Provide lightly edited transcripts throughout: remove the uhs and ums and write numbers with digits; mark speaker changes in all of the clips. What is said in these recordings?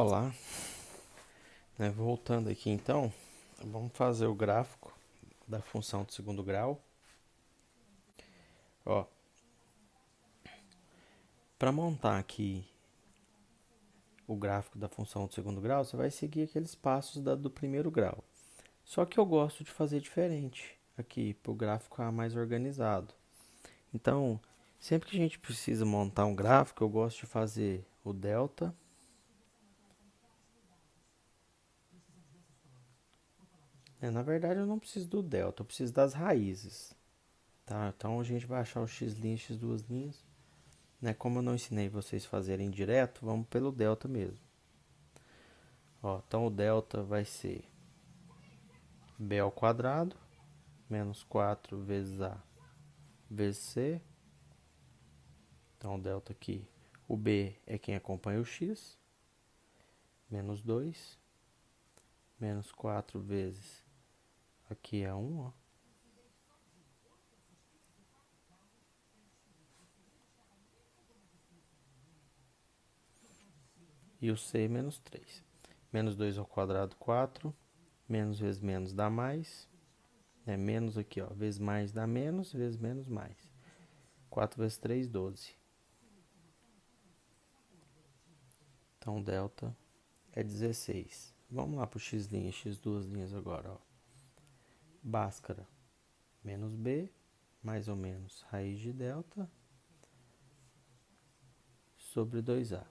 Speaker 1: Olá, voltando aqui então, vamos fazer o gráfico da função de segundo grau. Ó, para montar aqui o gráfico da função de segundo grau, você vai seguir aqueles passos do primeiro grau. Só que eu gosto de fazer diferente aqui, para o gráfico ficar mais organizado. Então, sempre que a gente precisa montar um gráfico, eu gosto de fazer o delta. Na verdade, eu não preciso do delta, eu preciso das raízes. Tá? Então, a gente vai achar o x' e x duas linhas. Como eu não ensinei vocês a fazerem direto, vamos pelo delta mesmo. Então o delta vai ser b ao quadrado menos 4 vezes a vezes c. Então o delta aqui, o b é quem acompanha o x, menos 2, menos 4 vezes, aqui é 1, ó. E o c menos 3. Menos 2 ao quadrado, 4. Menos vezes menos dá mais. Menos aqui, ó. Vezes mais dá menos, vezes menos mais. 4 vezes 3, 12. Então, delta é 16. Vamos lá para o x', x duas linhas agora. Ó. Bhaskara, menos b, mais ou menos raiz de delta, sobre 2a.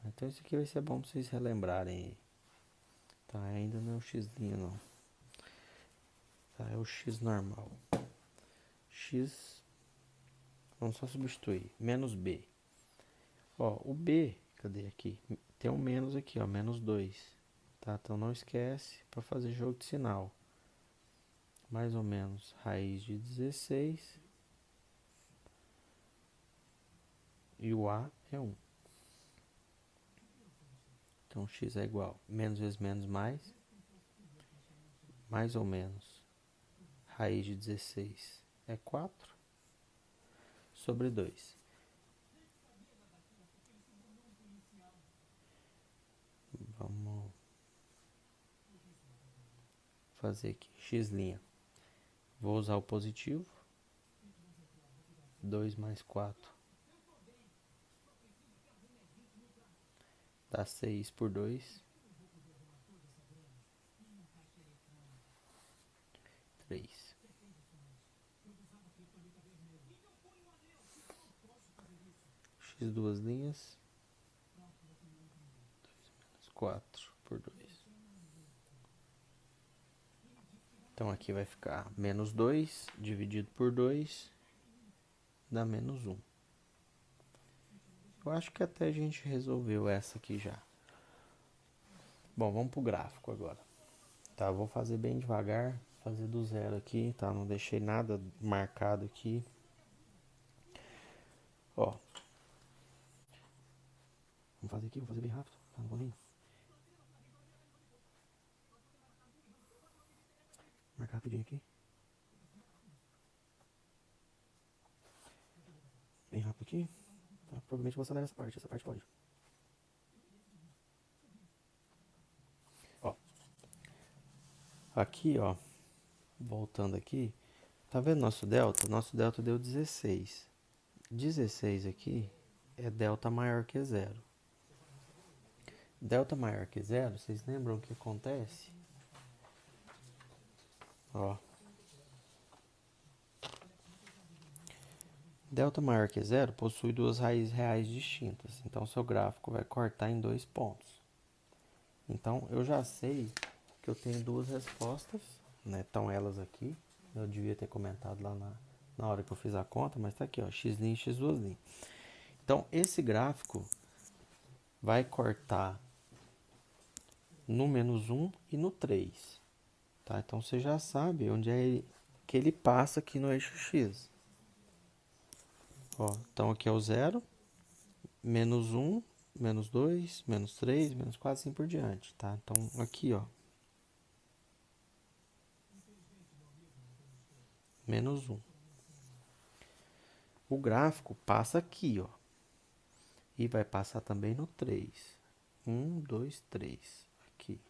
Speaker 1: Então, isso aqui vai ser bom para vocês relembrarem aí. Tá, ainda não é o x', não. Tá, é o x normal. X, vamos só substituir. Menos b. Ó, o b, cadê aqui? Tem um menos aqui, ó, menos 2. Tá, então não esquece para fazer jogo de sinal. Mais ou menos raiz de 16. E o a é 1. Então x é igual a menos vezes menos mais ou menos raiz de 16 é 4 sobre 2. Vamos fazer aqui x'. Vou usar o positivo. 2 mais 4 dá 6 por 2. 3. X duas linhas. 4 por 2. Então aqui vai ficar menos 2 dividido por 2 dá menos 1. Eu acho que até a gente resolveu essa aqui já. Bom, vamos para o gráfico agora. Tá, vou fazer bem devagar, fazer do zero aqui, tá? Não deixei nada marcado aqui. Ó. Vamos fazer aqui, vou fazer bem rápido, tá? Não vou nem marcar rapidinho aqui. Bem rápido aqui. Tá? Provavelmente vou acelerar essa parte pode. Ó. Aqui, ó. Voltando aqui. Tá vendo nosso delta? Nosso delta deu 16. 16 aqui é delta maior que zero. Delta maior que zero, vocês lembram o que acontece? Ó. Delta maior que zero possui duas raízes reais distintas. Então, seu gráfico vai cortar em dois pontos. Então, eu já sei que eu tenho duas respostas, né? Estão elas aqui. Eu devia ter comentado lá na hora que eu fiz a conta, mas tá aqui, ó, x' e x duas linhas. Então, esse gráfico vai cortar no menos 1 e no 3. Tá? Então, você já sabe onde é que ele passa aqui no eixo x. Ó, então, aqui é o 0, menos 1, menos 2, menos 3, menos 4, assim por diante. Tá? Então, aqui, ó, menos 1. O gráfico passa aqui, ó. E vai passar também no 3. 1, 2, 3. Aqui.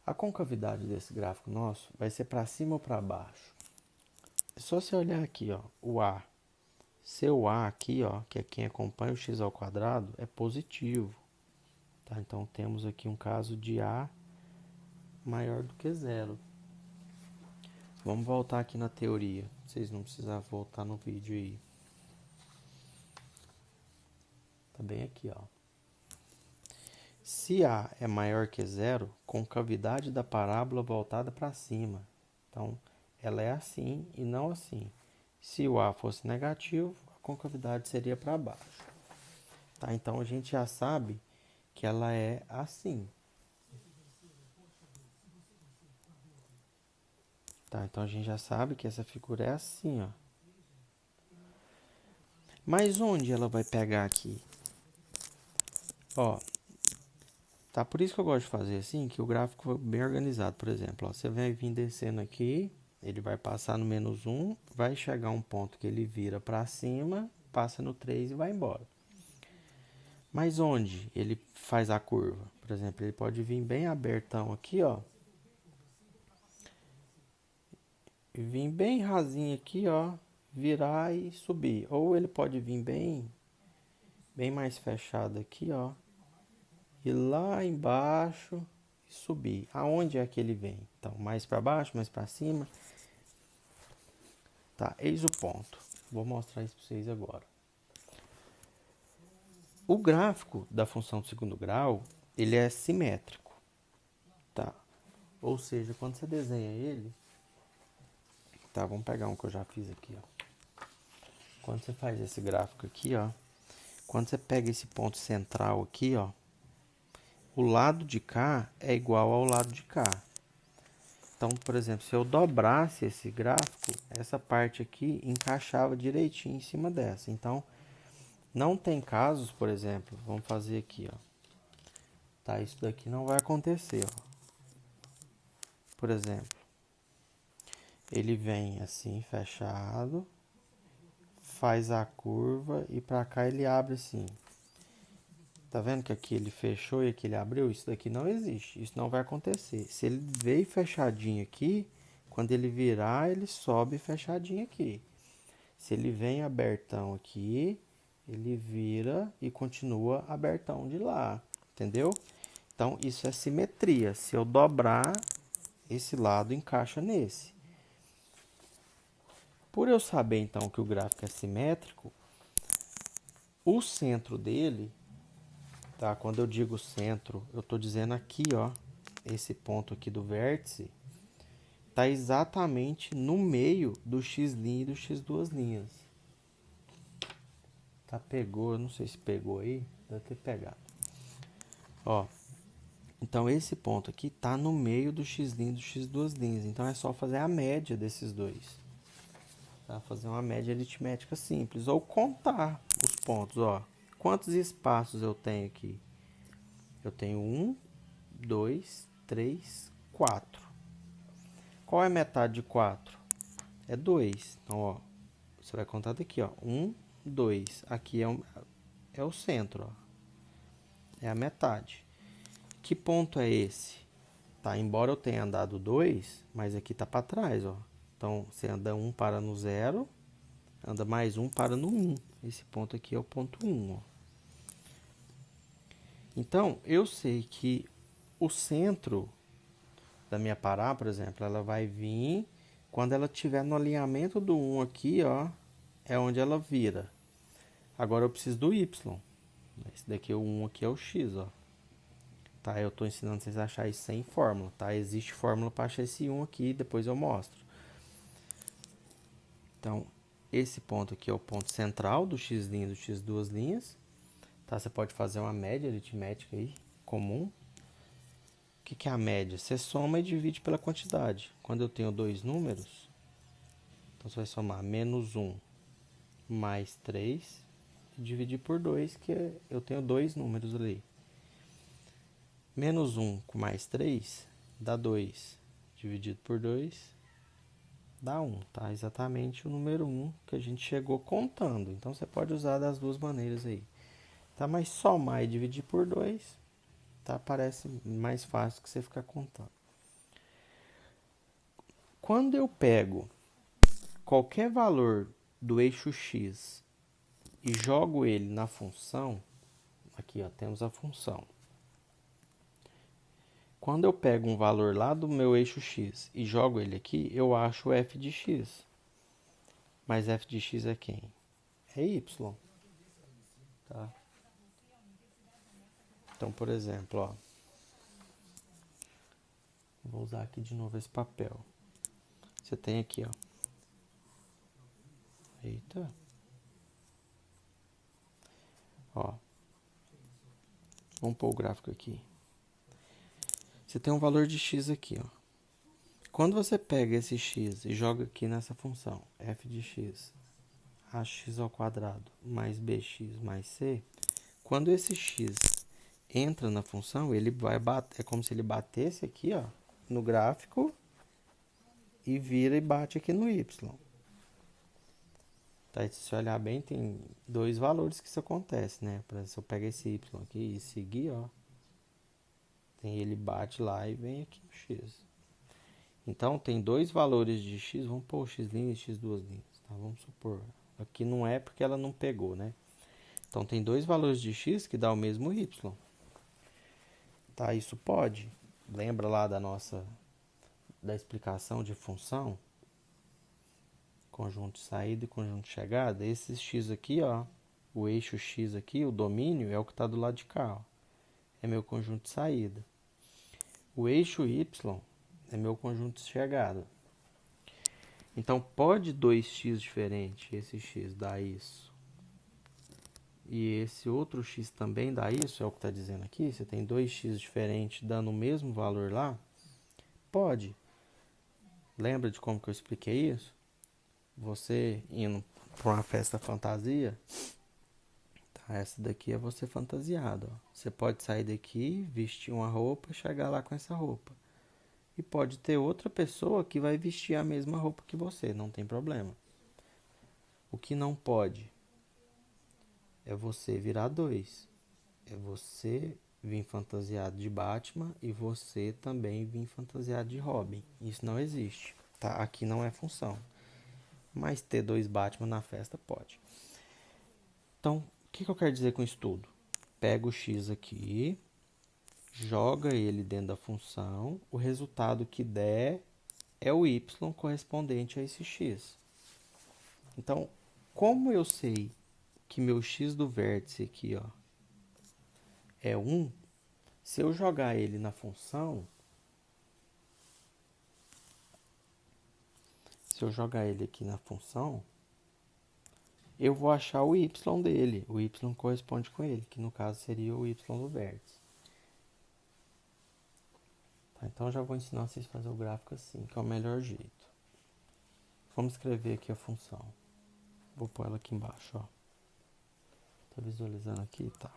Speaker 1: A concavidade desse gráfico nosso vai ser para cima ou para baixo? É só você olhar aqui, ó, o A. Seu A aqui, ó, que é quem acompanha o x ao quadrado, é positivo. Tá? Então, temos aqui um caso de A maior do que zero. Vamos voltar aqui na teoria. Vocês não precisam voltar no vídeo aí. Tá bem aqui, ó. Se A é maior que zero, concavidade da parábola voltada para cima. Então, ela é assim e não assim. Se o A fosse negativo, a concavidade seria para baixo. Tá? Então, a gente já sabe que ela é assim. Tá? Então, a gente já sabe que essa figura é assim, ó. Mas onde ela vai pegar aqui? Ó, tá? Por isso que eu gosto de fazer assim, que o gráfico foi bem organizado. Por exemplo, ó, você vai vir descendo aqui, ele vai passar no menos 1, vai chegar a um ponto que ele vira para cima, passa no 3 e vai embora. Mas onde ele faz a curva? Por exemplo, ele pode vir bem abertão aqui, ó. E vir bem rasinho aqui, ó. Virar e subir. Ou ele pode vir bem mais fechado aqui, ó. E lá embaixo e subir. Aonde é que ele vem? Então, mais para baixo, mais para cima. Tá, eis o ponto. Vou mostrar isso para vocês agora. O gráfico da função de segundo grau, ele é simétrico, tá? Ou seja, quando você desenha ele, tá? Vamos pegar um que eu já fiz aqui, ó. Quando você faz esse gráfico aqui, ó, quando você pega esse ponto central aqui, ó, o lado de cá é igual ao lado de cá. Então, por exemplo, se eu dobrasse esse gráfico, essa parte aqui encaixava direitinho em cima dessa. Então, não tem casos, por exemplo, vamos fazer aqui, ó. Tá, isso daqui não vai acontecer, ó. Por exemplo, ele vem assim, fechado, faz a curva e para cá ele abre assim. Tá vendo que aqui ele fechou e aqui ele abriu? Isso daqui não existe, isso não vai acontecer. Se ele veio fechadinho aqui, quando ele virar, ele sobe fechadinho aqui. Se ele vem abertão aqui, ele vira e continua abertão de lá, entendeu? Então, isso é simetria. Se eu dobrar, esse lado encaixa nesse. Por eu saber, então, que o gráfico é simétrico, o centro dele, tá? Quando eu digo centro, eu estou dizendo aqui, ó, esse ponto aqui do vértice, está exatamente no meio do x' e do x duas linhas. Tá, pegou, eu não sei se pegou aí, deve ter pegado. Ó, então esse ponto aqui tá no meio do x' e do x duas linhas, então é só fazer a média desses dois. Tá? Fazer uma média aritmética simples, ou contar os pontos, ó. Quantos espaços eu tenho aqui? Eu tenho 1, 2, 3, 4. Qual é a metade de 4? É 2. Então, ó, você vai contar daqui, ó. 1, 2. Aqui é o centro, ó. É a metade. Que ponto é esse? Tá, embora eu tenha andado 2, mas aqui tá para trás, ó. Então, você anda 1 para no 0, anda mais 1 para no 1. Esse ponto aqui é o ponto 1, ó. Então, eu sei que o centro da minha parábola, por exemplo, ela vai vir quando ela estiver no alinhamento do 1 aqui, ó, é onde ela vira. Agora eu preciso do y. Esse daqui, o 1 aqui é o x, ó. Tá, eu estou ensinando vocês a achar isso sem fórmula, tá? Existe fórmula para achar esse 1 aqui, depois eu mostro. Então, esse ponto aqui é o ponto central do x' e do x duas linhas. Tá? Você pode fazer uma média aritmética aí, comum. O que é a média? Você soma e divide pela quantidade. Quando eu tenho dois números, então você vai somar menos 1 mais 3 e dividir por 2, que eu tenho dois números ali. Menos 1 com mais 3 dá 2 dividido por 2 dá 1, tá? Exatamente o número 1 que a gente chegou contando. Então, você pode usar das duas maneiras aí. Tá? Mas somar e dividir por 2, tá? Parece mais fácil que você ficar contando. Quando eu pego qualquer valor do eixo x e jogo ele na função, aqui ó, temos a função. Quando eu pego um valor lá do meu eixo x e jogo ele aqui, eu acho f de x. Mas f de x é quem? É y. Tá? Então, por exemplo, ó, vou usar aqui de novo esse papel. Você tem aqui, ó. Eita. Ó. Vamos pôr o gráfico aqui. Você tem um valor de x aqui, ó. Quando você pega esse x e joga aqui nessa função, f de x, ax ao quadrado mais bx mais c, quando esse x entra na função, ele vai bater, é como se ele batesse aqui, ó, no gráfico e vira e bate aqui no y. Tá, se você olhar bem, tem dois valores que isso acontece, né? Se eu pegar esse y aqui e seguir, ó, tem ele bate lá e vem aqui no x. Então, tem dois valores de x, vamos pôr x' e x duas linhas, tá? Vamos supor. Aqui não é porque ela não pegou, né? Então, tem dois valores de x que dá o mesmo y. Tá, isso pode. Lembra lá da explicação de função? Conjunto de saída e conjunto de chegada. Esse x aqui, ó, o eixo x aqui, o domínio, é o que está do lado de cá, ó. É meu conjunto de saída. O eixo y é meu conjunto de chegada. Então, pode 2x diferente, esse x dá isso, e esse outro x também dá isso, é o que está dizendo aqui. Você tem 2x diferentes dando o mesmo valor lá? Pode. Lembra de como que eu expliquei isso? Você indo para uma festa fantasia, tá? Essa daqui é você fantasiado, ó. Você pode sair daqui, vestir uma roupa e chegar lá com essa roupa. E pode ter outra pessoa que vai vestir a mesma roupa que você, não tem problema. O que não pode é você virar dois. É você vir fantasiado de Batman e você também vir fantasiado de Robin. Isso não existe, tá? Aqui não é função. Mas ter dois Batman na festa pode. Então, o que eu quero dizer com isso tudo? Pega o x aqui, joga ele dentro da função, o resultado que der é o y correspondente a esse x. Então, como eu sei que meu x do vértice aqui, ó, é 1, se eu jogar ele na função, se eu jogar ele aqui na função, eu vou achar o y dele. O y corresponde com ele, que no caso seria o y do vértice. Tá, então eu já vou ensinar vocês a fazer o gráfico assim, que é o melhor jeito. Vamos escrever aqui a função. Vou pôr ela aqui embaixo, ó. Tá visualizando aqui? Tá.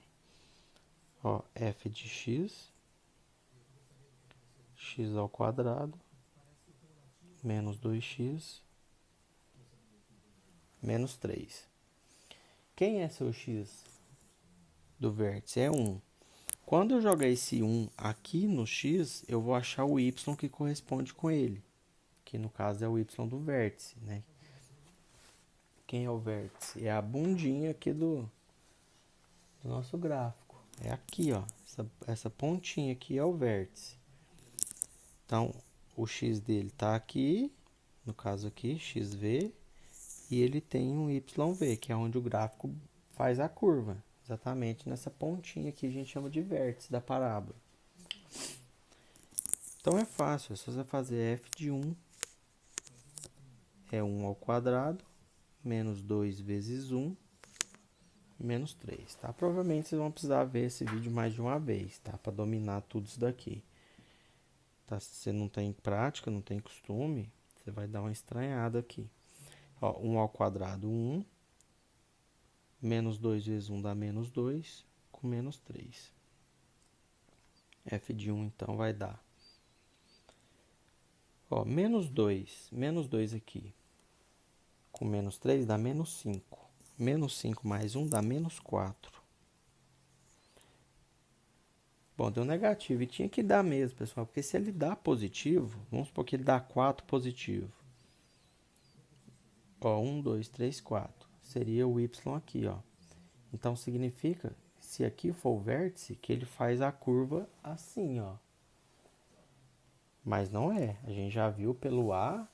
Speaker 1: Ó, f de x, x ao quadrado, menos 2x, menos 3. Quem é seu x do vértice? É 1. Quando eu jogar esse 1 aqui no x, eu vou achar o y que corresponde com ele, que no caso é o y do vértice, né? Quem é o vértice? É a bundinha aqui do nosso gráfico. É aqui, ó. Essa pontinha aqui é o vértice. Então, o x dele está aqui, no caso aqui, xv, e ele tem um yv, que é onde o gráfico faz a curva. Exatamente nessa pontinha que a gente chama de vértice da parábola. Então é fácil, é só você fazer f de 1 é 1 ao quadrado, menos 2 vezes 1, menos 3, tá? Provavelmente vocês vão precisar ver esse vídeo mais de uma vez, tá? Para dominar tudo isso daqui. Tá? Se você não tem prática, não tem costume, você vai dar uma estranhada aqui. Ó, 1 ao quadrado, 1. Menos 2 vezes 1 dá menos 2, com menos 3. F de 1, então, vai dar. Ó, menos 2 aqui, com menos 3 dá menos 5. Menos 5 mais 1 dá menos 4. Bom, deu negativo e tinha que dar mesmo, pessoal, porque se ele dá positivo, vamos supor que ele dá 4 positivo. Ó, 1, 2, 3, 4. Seria o y aqui, ó. Então, significa, se aqui for o vértice, que ele faz a curva assim, ó. Mas não é. A gente já viu pelo A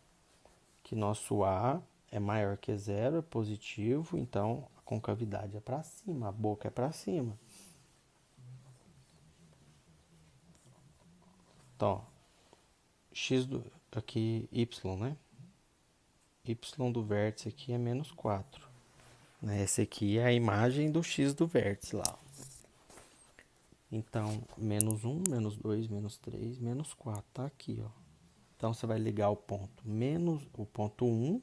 Speaker 1: que nosso A é maior que zero, é positivo, então a concavidade é para cima, a boca é para cima. Então, ó, x aqui, y, né? Y do vértice aqui é menos 4. Né? Esse aqui é a imagem do x do vértice lá. Então, menos 1, menos 2, menos 3, menos 4. Tá aqui, ó. Então, você vai ligar o ponto o ponto 1,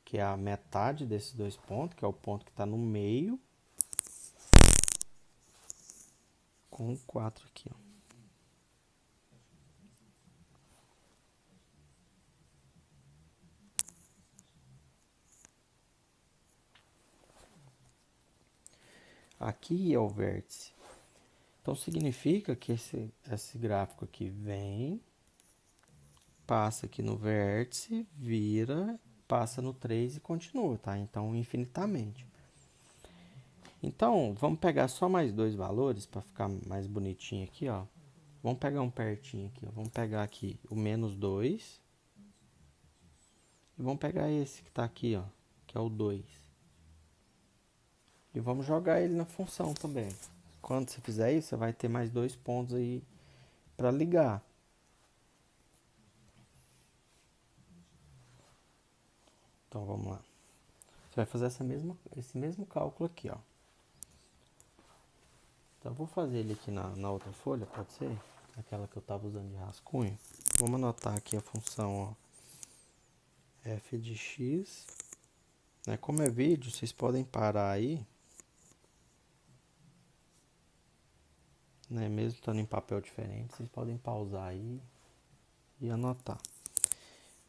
Speaker 1: que é a metade desses dois pontos, que é o ponto que está no meio, com o 4 aqui, ó. Aqui é o vértice. Então, significa que esse gráfico aqui vem, passa aqui no vértice, vira, passa no 3 e continua, tá? Então, infinitamente. Então, vamos pegar só mais dois valores para ficar mais bonitinho aqui, ó. Vamos pegar um pertinho aqui, ó. Vamos pegar aqui o menos 2. E vamos pegar esse que está aqui, ó, que é o 2. E vamos jogar ele na função também. Quando você fizer isso, você vai ter mais dois pontos aí para ligar. Então, vamos lá. Você vai fazer esse mesmo cálculo aqui, ó. Então, eu vou fazer ele aqui na outra folha, pode ser? Aquela que eu estava usando de rascunho. Vamos anotar aqui a função, ó, f de x. Né? Como é vídeo, vocês podem parar aí. Né? Mesmo estando em papel diferente, vocês podem pausar aí e anotar.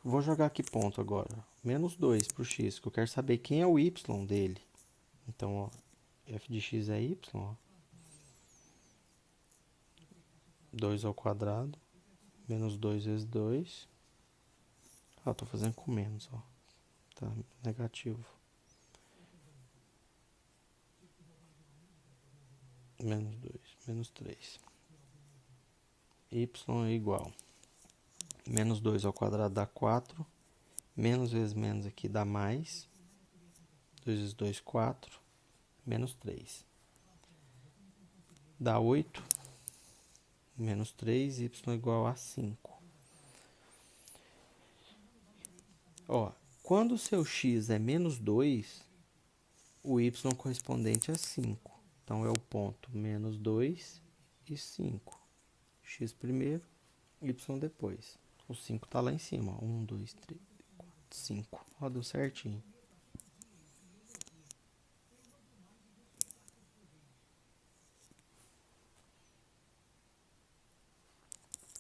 Speaker 1: Vou jogar aqui ponto agora. Menos 2 para o x, que eu quero saber quem é o y dele. Então, ó, f de x é y, ó. 2 ao quadrado, menos 2 vezes 2. Ah, tô fazendo com menos, ó. Tá negativo. Menos 2, menos 3. Y é igual. Menos 2 ao quadrado dá 4. Menos vezes menos aqui dá mais. 2 vezes 2, 4. Menos 3. Dá 8. Menos 3, y igual a 5. Ó, quando o seu x é menos 2, o y correspondente é 5. Então, é o ponto menos 2 e 5. X primeiro, y depois. O 5 está lá em cima. 1, 2, 3, 4, 5. Ó, deu certinho.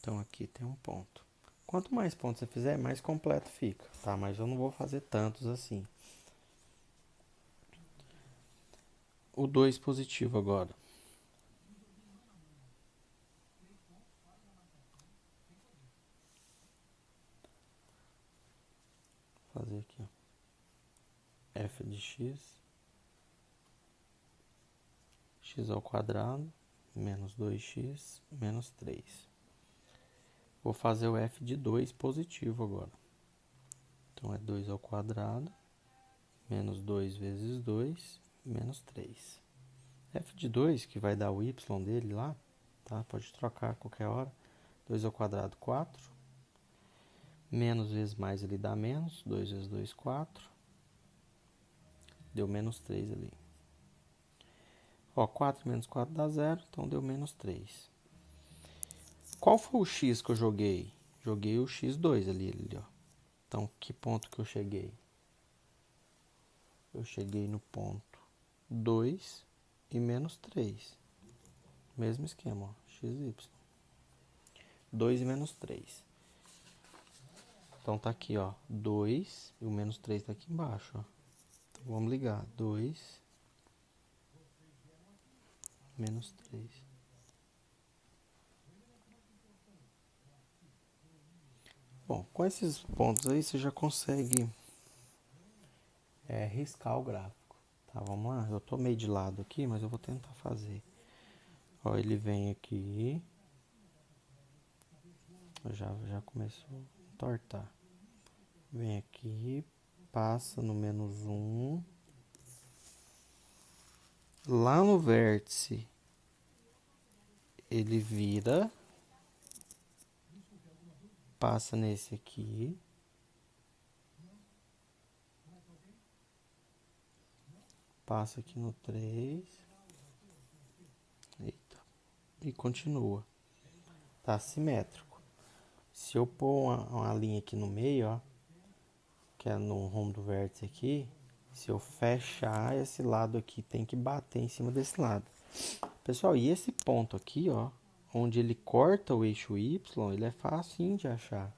Speaker 1: Então, aqui tem um ponto. Quanto mais pontos você fizer, mais completo fica, tá? Mas eu não vou fazer tantos assim. O 2 positivo agora. Vou fazer aqui, ó. F de x ao quadrado, menos 2x, menos 3. Vou fazer o f de 2 positivo agora. Então, é 2 ao quadrado, menos 2 vezes 2, menos 3. F de 2, que vai dar o y dele lá, tá? Pode trocar a qualquer hora. 2 ao quadrado, 4. Menos vezes mais ele dá menos. 2 vezes 2, 4. Deu menos 3 ali. Ó, 4 menos 4 dá 0, então deu menos 3. Qual foi o x que eu joguei? Joguei o x2 ali, ó. Então, que ponto que eu cheguei? Eu cheguei no ponto 2 e menos 3. Mesmo esquema, ó, xy. 2 e menos 3. Então tá aqui, ó, 2 e o menos 3 tá aqui embaixo, ó. Então vamos ligar, 2 menos 3. Bom, com esses pontos aí você já consegue riscar o gráfico. Tá, vamos lá. Eu tô meio de lado aqui, mas eu vou tentar fazer. Ó, ele vem aqui. Já começou a entortar. Vem aqui, passa no menos 1. Lá no vértice, ele vira. Passa nesse aqui. Passa aqui no 3. Eita. E continua. Tá simétrico. Se eu pôr uma linha aqui no meio, ó, que é no rumo do vértice aqui, se eu fechar esse lado aqui, tem que bater em cima desse lado. Pessoal, e esse ponto aqui, ó, onde ele corta o eixo Y, ele é facinho de achar.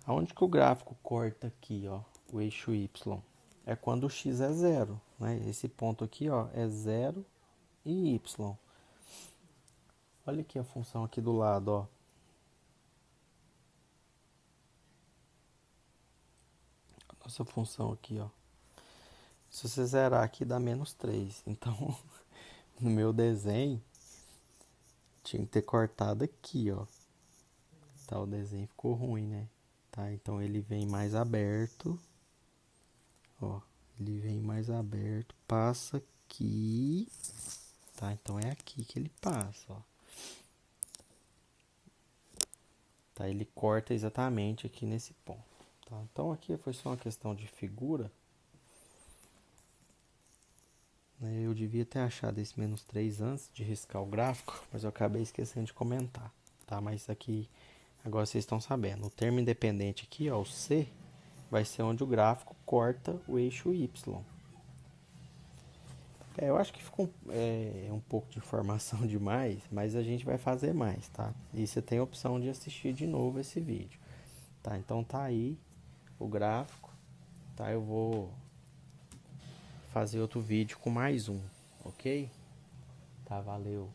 Speaker 1: Aonde que o gráfico corta aqui, ó, o eixo Y? É quando o x é zero, né? Esse ponto aqui, ó, é 0 e y. Olha aqui a função aqui do lado, ó. Nossa função aqui, ó. Se você zerar aqui, dá menos 3. Então, no meu desenho, tinha que ter cortado aqui, ó. Tá, o desenho ficou ruim, né? Tá, então ele vem mais aberto. Ó, ele vem mais aberto, passa aqui. Tá, então é aqui que ele passa, ó. Tá, ele corta exatamente aqui nesse ponto. Tá, então aqui foi só uma questão de figura. Eu devia ter achado esse menos 3 antes de riscar o gráfico, mas eu acabei esquecendo de comentar, tá? Mas aqui, agora vocês estão sabendo. O termo independente aqui, ó, o C, vai ser onde o gráfico corta o eixo Y. Eu acho que ficou um pouco de informação demais, mas a gente vai fazer mais, tá? E você tem a opção de assistir de novo esse vídeo, tá? Então tá aí o gráfico, tá? Eu vou fazer outro vídeo com mais um, ok? Tá, valeu.